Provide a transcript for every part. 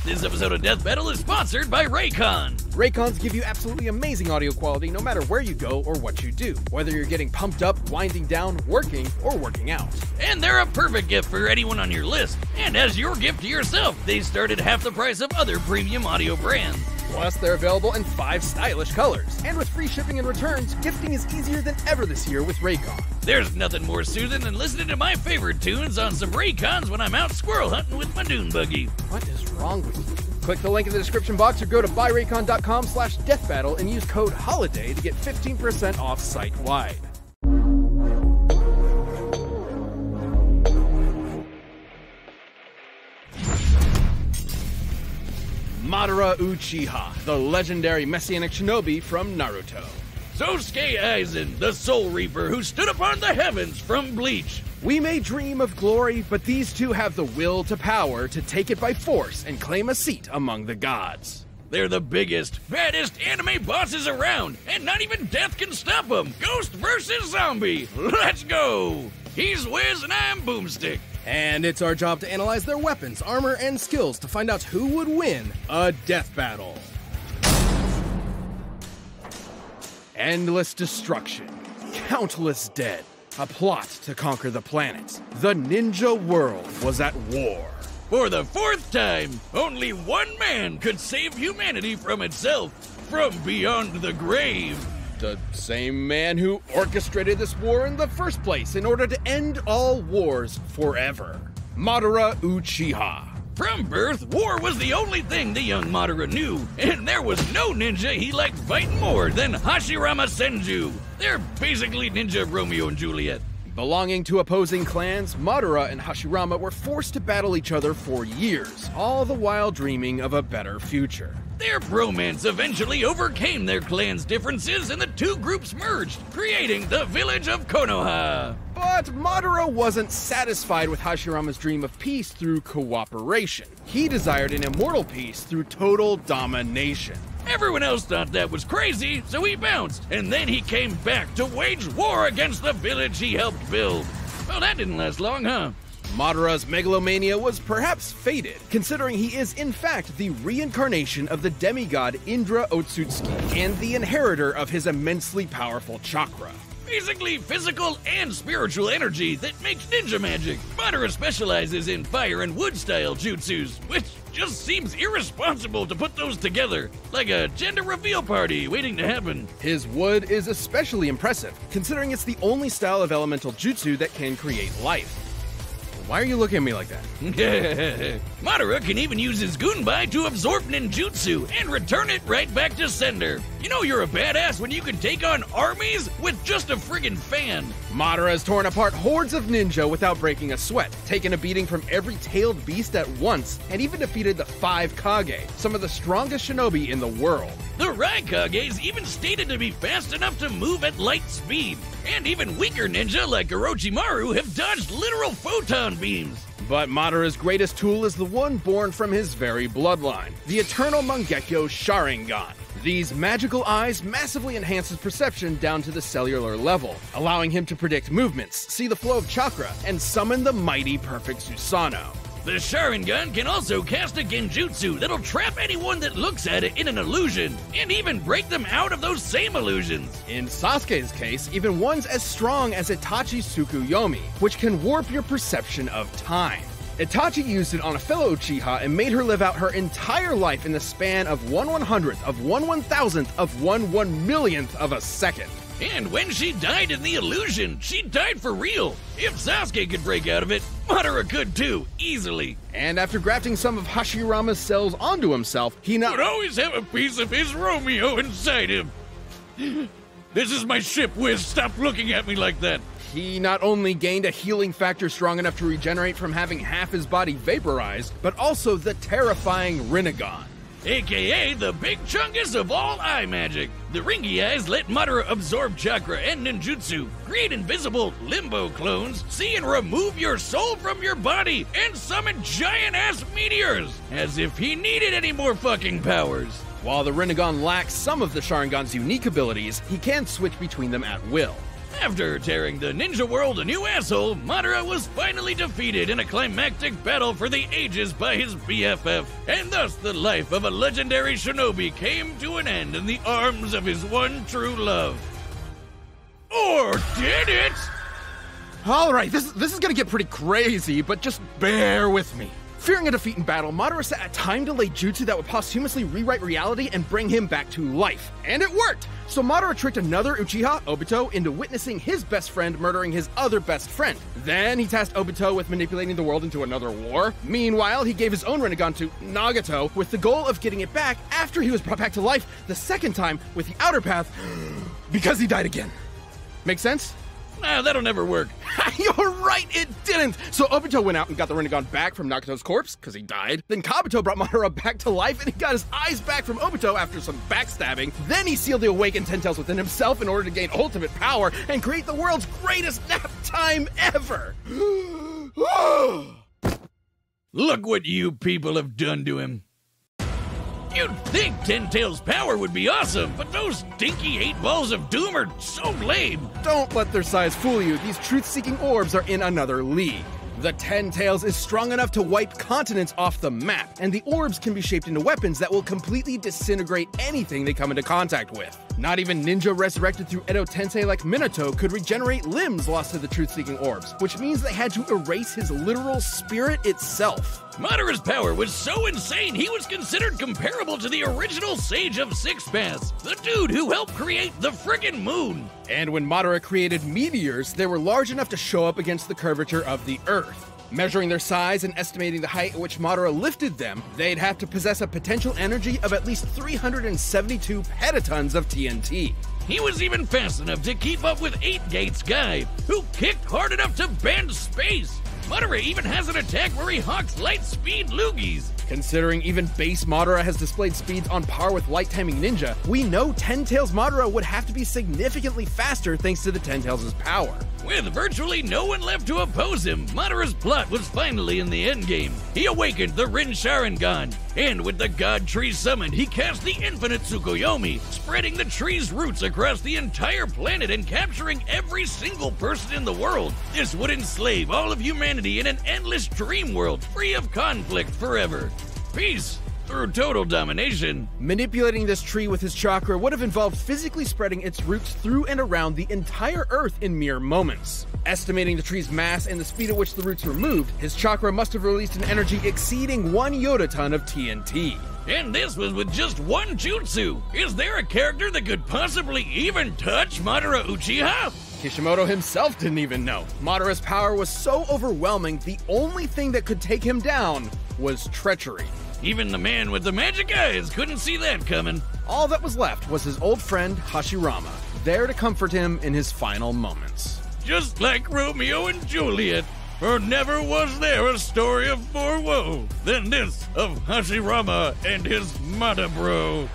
This episode of Death Battle is sponsored by Raycon. Raycons give you absolutely amazing audio quality no matter where you go or what you do, whether you're getting pumped up, winding down, working, or working out. And they're a perfect gift for anyone on your list. And as your gift to yourself, they start at half the price of other premium audio brands. Plus, they're available in 5 stylish colors. And with free shipping and returns, gifting is easier than ever this year with Raycon. There's nothing more soothing than listening to my favorite tunes on some Raycons when I'm out squirrel hunting with my dune buggy. What is wrong with you? Click the link in the description box or go to buyraycon.com/deathbattle and use code HOLIDAY to get 15% off site-wide. Madara Uchiha, the legendary messianic shinobi from Naruto. Sosuke Aizen, the Soul Reaper who stood upon the heavens from Bleach. We may dream of glory, but these two have the will to power to take it by force and claim a seat among the gods. They're the biggest, baddest anime bosses around, and not even death can stop them. Ghost versus zombie. Let's go! He's Wiz and I'm Boomstick. And it's our job to analyze their weapons, armor, and skills to find out who would win a death battle. Endless destruction, countless dead, a plot to conquer the planet. The ninja world was at war. For the 4th time, only one man could save humanity from itself, from beyond the grave. The same man who orchestrated this war in the first place in order to end all wars forever. Madara Uchiha. From birth, war was the only thing the young Madara knew, and there was no ninja he liked fighting more than Hashirama Senju. They're basically ninja Romeo and Juliet. Belonging to opposing clans, Madara and Hashirama were forced to battle each other for years, all the while dreaming of a better future. Their bromance eventually overcame their clan's differences and the two groups merged, creating the village of Konoha. But Madara wasn't satisfied with Hashirama's dream of peace through cooperation. He desired an immortal peace through total domination. Everyone else thought that was crazy, so he bounced, and then he came back to wage war against the village he helped build. Well, that didn't last long, huh? Madara's megalomania was perhaps faded, considering he is in fact the reincarnation of the demigod Indra Otsutsuki and the inheritor of his immensely powerful chakra. Basically physical and spiritual energy that makes ninja magic. Madara specializes in fire and wood style jutsus, which just seems irresponsible to put those together, like a gender reveal party waiting to happen. His wood is especially impressive, considering it's the only style of elemental jutsu that can create life. Why are you looking at me like that? Madara can even use his Gunbai to absorb ninjutsu and return it right back to sender. You know you're a badass when you can take on armies with just a friggin' fan. Madara has torn apart hordes of ninja without breaking a sweat, taken a beating from every tailed beast at once, and even defeated the 5 Kage, some of the strongest shinobi in the world. The Raikages even stated to be fast enough to move at light speed. And even weaker ninja like Orochimaru have dodged literal photon beams. But Madara's greatest tool is the one born from his very bloodline, the Eternal Mangekyo Sharingan. These magical eyes massively enhance his perception down to the cellular level, allowing him to predict movements, see the flow of chakra, and summon the mighty Perfect Susanoo. The Sharingan can also cast a genjutsu that'll trap anyone that looks at it in an illusion, and even break them out of those same illusions. In Sasuke's case, even ones as strong as Itachi Tsukuyomi, which can warp your perception of time. Itachi used it on a fellow Uchiha and made her live out her entire life in the span of 1/100th of 1/1000th of 1/1,000,000th of a second. And when she died in the illusion, she died for real. If Sasuke could break out of it, Madara could too, easily. And after grafting some of Hashirama's cells onto himself, he would always have a piece of his Romeo inside him. This is my ship, Wiz. Stop looking at me like that. He not only gained a healing factor strong enough to regenerate from having half his body vaporized, but also the terrifying Rinnegan. AKA the big chungus of all eye magic. The ringy eyes let Madara absorb chakra and ninjutsu, create invisible limbo clones, see and remove your soul from your body, and summon giant-ass meteors, as if he needed any more fucking powers. While the Rinnegan lacks some of the Sharingan's unique abilities, he can switch between them at will. After tearing the ninja world a new asshole, Madara was finally defeated in a climactic battle for the ages by his BFF, and thus the life of a legendary shinobi came to an end in the arms of his one true love. Or did it? Alright, this is gonna get pretty crazy, but just bear with me. Fearing a defeat in battle, Madara set a time-delayed jutsu that would posthumously rewrite reality and bring him back to life. And it worked! So Madara tricked another Uchiha, Obito, into witnessing his best friend murdering his other best friend. Then he tasked Obito with manipulating the world into another war. Meanwhile, he gave his own Rinnegan to Nagato with the goal of getting it back after he was brought back to life the second time with the Outer Path because he died again. Make sense? Nah, that'll never work. You're right, it didn't! So Obito went out and got the Rinnegan back from Nagato's corpse, because he died. Then Kabuto brought Madara back to life, and he got his eyes back from Obito after some backstabbing. Then he sealed the awakened Ten Tails within himself in order to gain ultimate power and create the world's greatest nap time ever! Look what you people have done to him. You'd think Ten Tails' power would be awesome, but those stinky 8 balls of doom are so lame. Don't let their size fool you. These truth-seeking orbs are in another league. The Ten Tails is strong enough to wipe continents off the map, and the orbs can be shaped into weapons that will completely disintegrate anything they come into contact with. Not even ninja resurrected through Edo Tensei like Minato could regenerate limbs lost to the truth-seeking orbs, which means they had to erase his literal spirit itself. Madara's power was so insane he was considered comparable to the original Sage of Six Paths, the dude who helped create the frickin' moon. And when Madara created meteors, they were large enough to show up against the curvature of the Earth. Measuring their size and estimating the height at which Madara lifted them, they'd have to possess a potential energy of at least 372 petatons of TNT. He was even fast enough to keep up with 8 Gates Guy, who kicked hard enough to bend space. Madara even has an attack where he hawks light speed loogies. Considering even base Madara has displayed speeds on par with Light Timing Ninja, we know Ten Tails Madara would have to be significantly faster thanks to the Ten Tails' power. With virtually no one left to oppose him, Madara's plot was finally in the endgame. He awakened the Rin Sharingan, and with the God Tree summoned, he cast the infinite Tsukuyomi, spreading the tree's roots across the entire planet and capturing every single person in the world. This would enslave all of humanity in an endless dream world, free of conflict forever. Peace through total domination. Manipulating this tree with his chakra would have involved physically spreading its roots through and around the entire Earth in mere moments. Estimating the tree's mass and the speed at which the roots were moved, his chakra must have released an energy exceeding 1 yotaton of TNT. And this was with just one jutsu. Is there a character that could possibly even touch Madara Uchiha? Kishimoto himself didn't even know. Madara's power was so overwhelming, the only thing that could take him down was treachery. Even the man with the magic eyes couldn't see that coming. All that was left was his old friend Hashirama, there to comfort him in his final moments. Just like Romeo and Juliet, for never was there a story of more woe than this of Hashirama and his Madabro.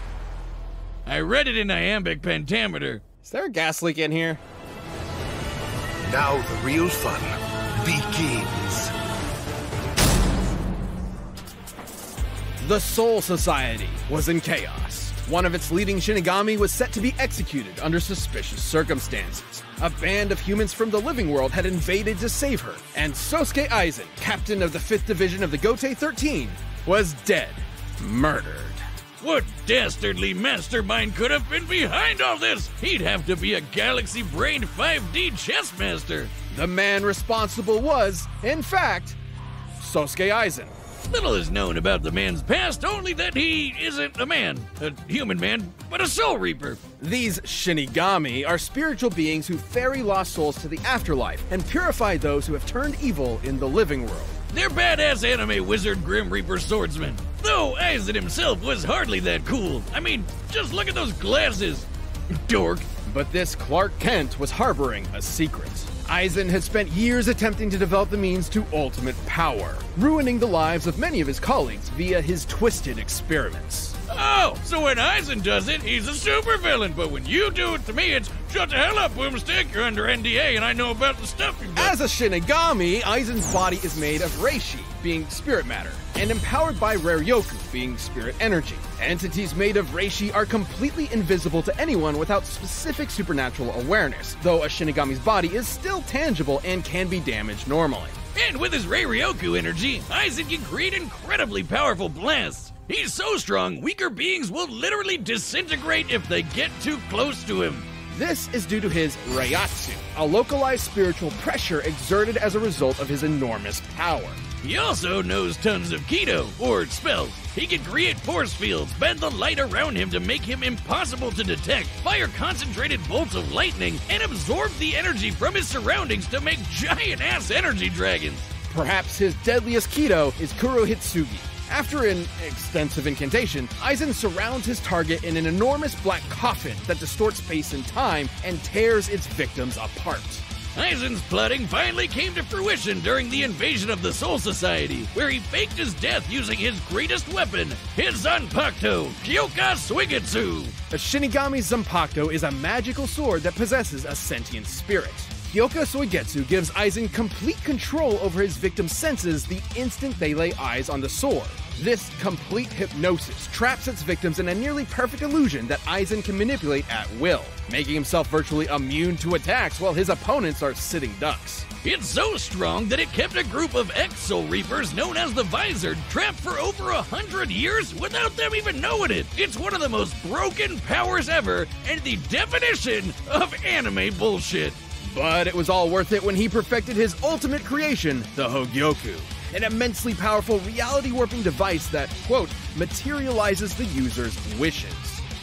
I read it in iambic pentameter. Is there a gas leak in here? Now the real fun begins. The Soul Society was in chaos. One of its leading Shinigami was set to be executed under suspicious circumstances. A band of humans from the living world had invaded to save her, and Sosuke Aizen, captain of the 5th Division of the Gotei 13, was dead. Murdered. What dastardly mastermind could have been behind all this? He'd have to be a galaxy-brained 5D chess master. The man responsible was, in fact, Sosuke Aizen. Little is known about the man's past, only that he isn't a man, a human man, but a soul reaper. These Shinigami are spiritual beings who ferry lost souls to the afterlife and purify those who have turned evil in the living world. They're badass anime wizard Grim Reaper swordsmen, though Aizen himself was hardly that cool. I mean, just look at those glasses. Dork. But this Clark Kent was harboring a secret. Aizen had spent years attempting to develop the means to ultimate power, ruining the lives of many of his colleagues via his twisted experiments. Oh, so when Aizen does it, he's a supervillain, but when you do it to me, it's shut the hell up, Boomstick. You're under NDA, and I know about the stuff you've done. As a Shinigami, Aizen's body is made of reishi, being spirit matter, and empowered by Raryoku, being spirit energy. Entities made of reishi are completely invisible to anyone without specific supernatural awareness, though a Shinigami's body is still tangible and can be damaged normally. And with his Raryoku energy, Aizen can create incredibly powerful blasts. He's so strong, weaker beings will literally disintegrate if they get too close to him. This is due to his Reiatsu, a localized spiritual pressure exerted as a result of his enormous power. He also knows tons of Kido, or spells. He can create force fields, bend the light around him to make him impossible to detect, fire concentrated bolts of lightning, and absorb the energy from his surroundings to make giant-ass energy dragons. Perhaps his deadliest Kido is Kurohitsugi. After an extensive incantation, Aizen surrounds his target in an enormous black coffin that distorts space and time and tears its victims apart. Aizen's plotting finally came to fruition during the invasion of the Soul Society, where he faked his death using his greatest weapon, his Zanpakuto, Kyoka Suigetsu. A Shinigami Zanpakuto is a magical sword that possesses a sentient spirit. Kyoka Suigetsu gives Aizen complete control over his victim's senses the instant they lay eyes on the sword. This complete hypnosis traps its victims in a nearly perfect illusion that Aizen can manipulate at will, making himself virtually immune to attacks while his opponents are sitting ducks. It's so strong that it kept a group of ex-Soul Reapers known as the Visored trapped for over 100 years without them even knowing it. It's one of the most broken powers ever and the definition of anime bullshit. But it was all worth it when he perfected his ultimate creation, the Hogyoku, an immensely powerful reality-warping device that, quote, materializes the user's wishes.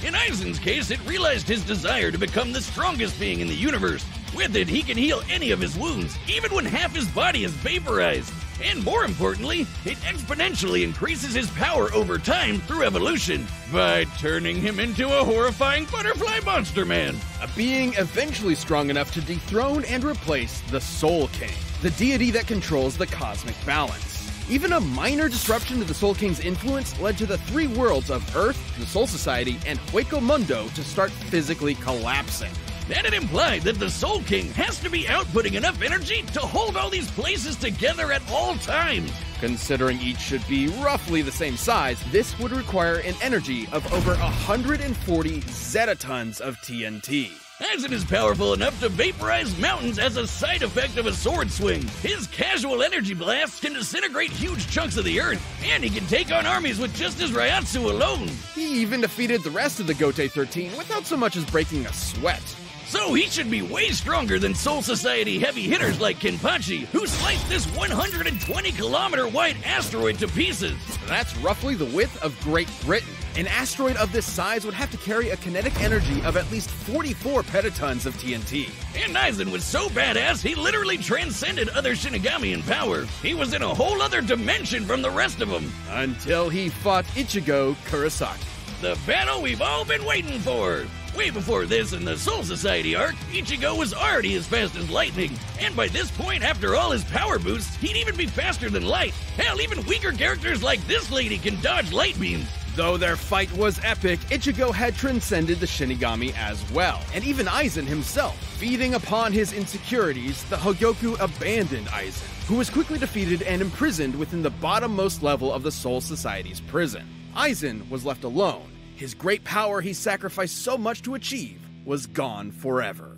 In Aizen's case, it realized his desire to become the strongest being in the universe. With it, he can heal any of his wounds, even when half his body is vaporized. And more importantly, it exponentially increases his power over time through evolution by turning him into a horrifying butterfly monster man. A being eventually strong enough to dethrone and replace the Soul King, the deity that controls the cosmic balance. Even a minor disruption to the Soul King's influence led to the three worlds of Earth, the Soul Society, and Hueco Mundo to start physically collapsing. Then it implied that the Soul King has to be outputting enough energy to hold all these places together at all times. Considering each should be roughly the same size, this would require an energy of over 140 zetatons of TNT. Aizen is powerful enough to vaporize mountains as a side effect of a sword swing. His casual energy blasts can disintegrate huge chunks of the earth, and he can take on armies with just his Reiatsu alone. He even defeated the rest of the Gote 13 without so much as breaking a sweat. So he should be way stronger than Soul Society heavy hitters like Kenpachi, who sliced this 120-kilometer wide asteroid to pieces. That's roughly the width of Great Britain. An asteroid of this size would have to carry a kinetic energy of at least 44 petatons of TNT. And Aizen was so badass, he literally transcended other Shinigami in power. He was in a whole other dimension from the rest of them. Until he fought Ichigo Kurosaki. The battle we've all been waiting for. Way before this in the Soul Society arc, Ichigo was already as fast as lightning. And by this point, after all his power boosts, he'd even be faster than light. Hell, even weaker characters like this lady can dodge light beams. Though their fight was epic, Ichigo had transcended the Shinigami as well, and even Aizen himself. Feeding upon his insecurities, the Hogyoku abandoned Aizen, who was quickly defeated and imprisoned within the bottommost level of the Soul Society's prison. Aizen was left alone. His great power he sacrificed so much to achieve was gone forever.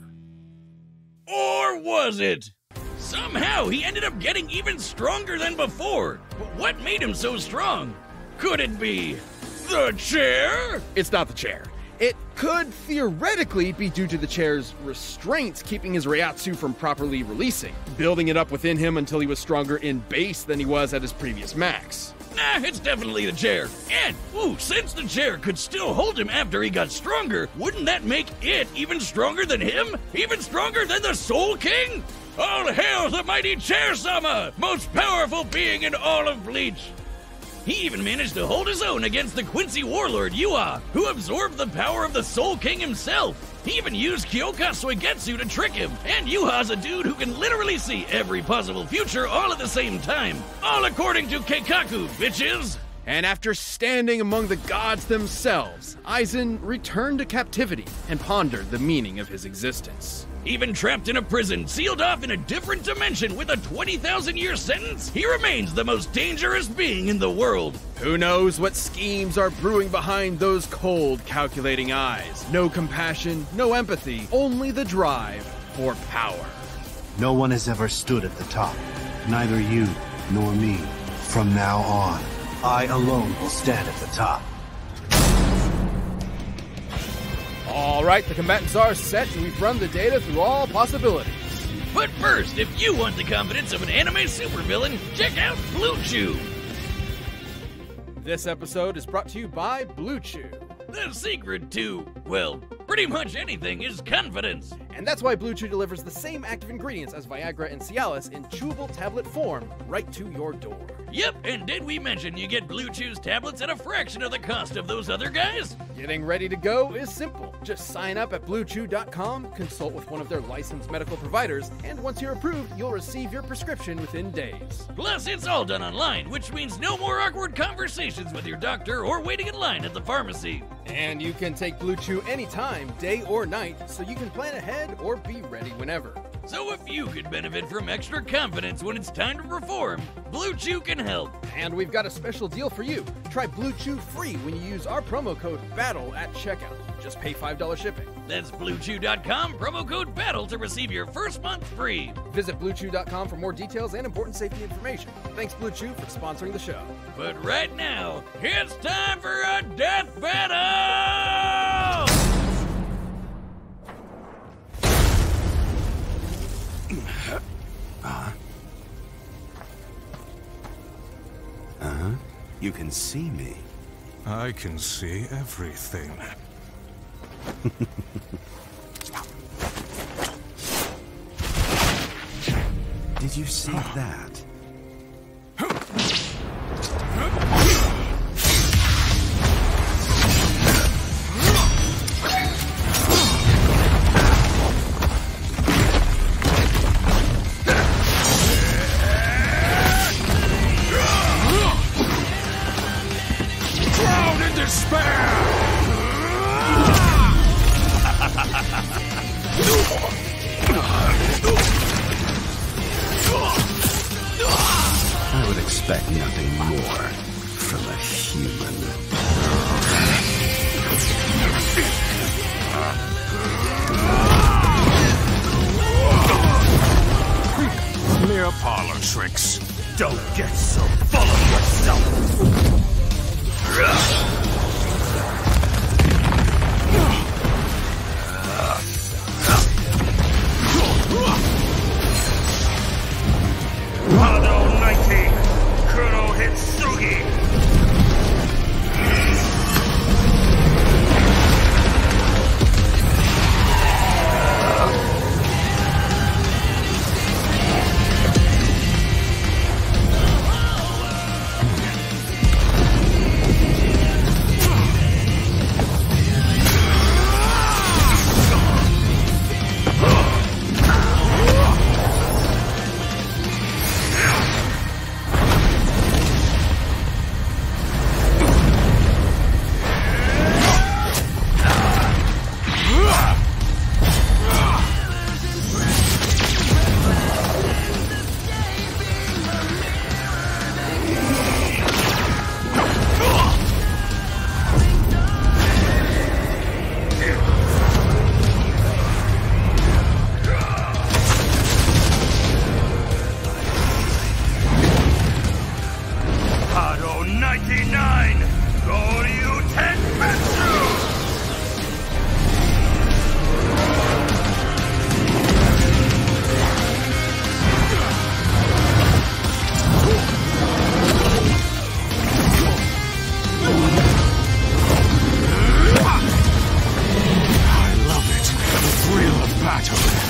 Or was it? Somehow he ended up getting even stronger than before. But what made him so strong? Could it be the chair? It's not the chair. It could theoretically be due to the chair's restraints keeping his Reiatsu from properly releasing, building it up within him until he was stronger in base than he was at his previous max. Nah, it's definitely the chair. And, since the chair could still hold him after he got stronger, wouldn't that make it even stronger than him? Even stronger than the Soul King? All hail the mighty Chair-sama, most powerful being in all of Bleach. He even managed to hold his own against the Quincy warlord Yuha, who absorbed the power of the Soul King himself. He even used Kyoka Suigetsu to trick him, and Yuha's a dude who can literally see every possible future all at the same time. All according to Keikaku, bitches! And after standing among the gods themselves, Aizen returned to captivity and pondered the meaning of his existence. Even trapped in a prison, sealed off in a different dimension with a 20,000-year sentence, he remains the most dangerous being in the world. Who knows what schemes are brewing behind those cold, calculating eyes? No compassion, no empathy, only the drive for power. No one has ever stood at the top. Neither you nor me. From now on, I alone will stand at the top. All right, the combatants are set, and we've run the data through all possibilities. But first, if you want the confidence of an anime supervillain, check out Blue Chew. This episode is brought to you by Blue Chew. The secret to, well, pretty much anything is confidence. And that's why Blue Chew delivers the same active ingredients as Viagra and Cialis in chewable tablet form right to your door. Yep, and did we mention you get Blue Chew's tablets at a fraction of the cost of those other guys? Getting ready to go is simple. Just sign up at BlueChew.com, consult with one of their licensed medical providers, and once you're approved, you'll receive your prescription within days. Plus, it's all done online, which means no more awkward conversations with your doctor or waiting in line at the pharmacy. And you can take Blue Chew anytime, day or night, so you can plan ahead or be ready whenever. So if you could benefit from extra confidence when it's time to perform, Blue Chew can help. And we've got a special deal for you. Try Blue Chew free when you use our promo code BATTLE at checkout. Just pay $5 shipping. That's BlueChew.com, promo code BATTLE to receive your first month free. Visit BlueChew.com for more details and important safety information. Thanks, Blue Chew, for sponsoring the show. But right now, it's time for a death battle! You can see me. I can see everything. Did you see that? I would expect nothing more from a human. Mere parlor tricks. Don't get so full of yourself.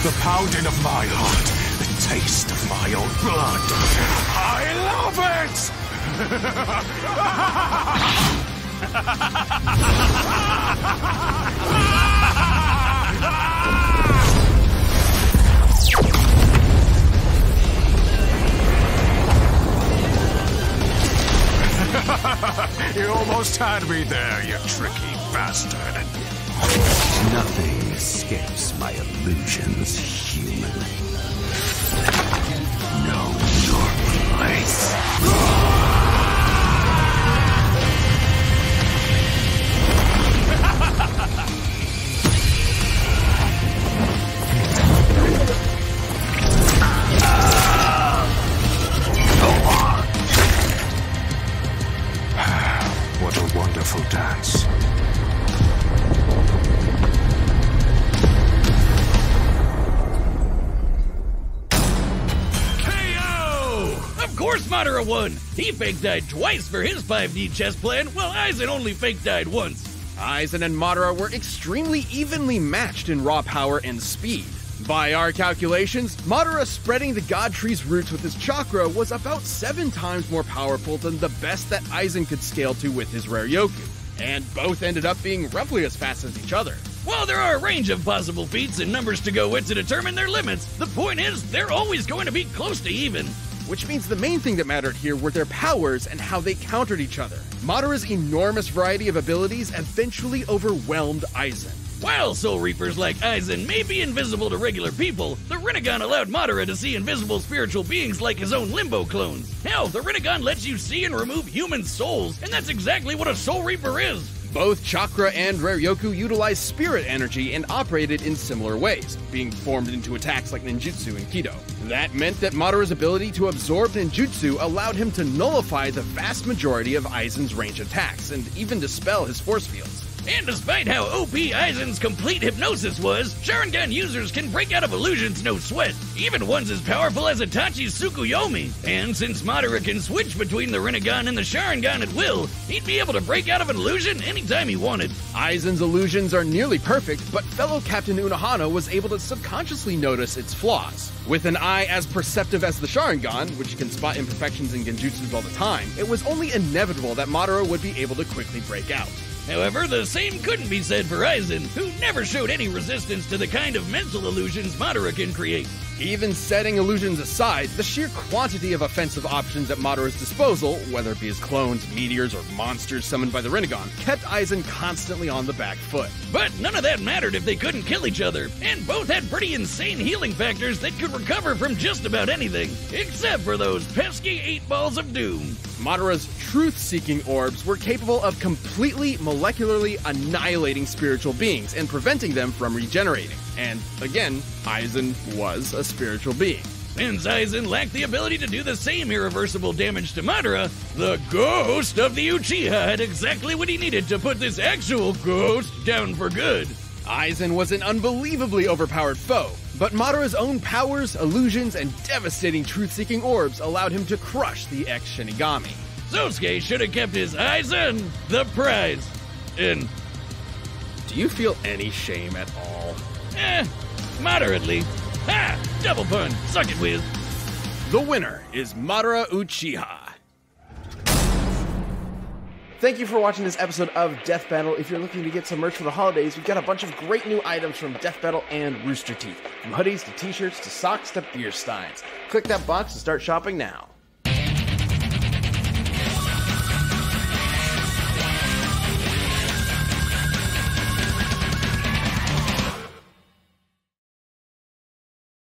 The pounding of my heart, the taste of my own blood. I love it! You almost had me there, you tricky bastard. Nothing escapes my illusions, human. Know your place. What a wonderful dance. Of course Madara won! He fake died twice for his 5D chess plan, while Aizen only fake died once. Aizen and Madara were extremely evenly matched in raw power and speed. By our calculations, Madara spreading the God Tree's roots with his chakra was about 7 times more powerful than the best that Aizen could scale to with his rare Yoku, and both ended up being roughly as fast as each other. While there are a range of possible feats and numbers to go with to determine their limits, the point is they're always going to be close to even. Which means the main thing that mattered here were their powers and how they countered each other. Madara's enormous variety of abilities eventually overwhelmed Aizen. While Soul Reapers like Aizen may be invisible to regular people, the Rinnegan allowed Madara to see invisible spiritual beings like his own Limbo clones. Hell, the Rinnegan lets you see and remove human souls, and that's exactly what a Soul Reaper is. Both Chakra and Rare Yoku utilize spirit energy and operated in similar ways, being formed into attacks like ninjutsu and Kido. That meant that Madara's ability to absorb ninjutsu allowed him to nullify the vast majority of Aizen's range attacks, and even dispel his force fields. And despite how OP Aizen's complete hypnosis was, Sharingan users can break out of illusions no sweat, even ones as powerful as Itachi's Tsukuyomi. And since Madara can switch between the Rinnegan and the Sharingan at will, he'd be able to break out of an illusion anytime he wanted. Aizen's illusions are nearly perfect, but fellow Captain Unohana was able to subconsciously notice its flaws. With an eye as perceptive as the Sharingan, which can spot imperfections in genjutsus all the time, it was only inevitable that Madara would be able to quickly break out. However, the same couldn't be said for Aizen, who never showed any resistance to the kind of mental illusions Madara can create. Even setting illusions aside, the sheer quantity of offensive options at Madara's disposal, whether it be his clones, meteors, or monsters summoned by the Rinnegan, kept Aizen constantly on the back foot. But none of that mattered if they couldn't kill each other, and both had pretty insane healing factors that could recover from just about anything, except for those pesky 8 balls of doom. Madara's truth-seeking orbs were capable of completely molecularly annihilating spiritual beings and preventing them from regenerating. And again, Aizen was a spiritual being. Since Aizen lacked the ability to do the same irreversible damage to Madara, the ghost of the Uchiha had exactly what he needed to put this actual ghost down for good. Aizen was an unbelievably overpowered foe, but Madara's own powers, illusions, and devastating truth-seeking orbs allowed him to crush the ex-Shinigami. Sosuke should have kept his Aizen the prize. And do you feel any shame at all? Moderately. Ha! Double pun. Suck it, Wiz. The winner is Madara Uchiha. Thank you for watching this episode of Death Battle. If you're looking to get some merch for the holidays, we've got a bunch of great new items from Death Battle and Rooster Teeth. From hoodies to t-shirts to socks to beer steins. Click that box to start shopping now.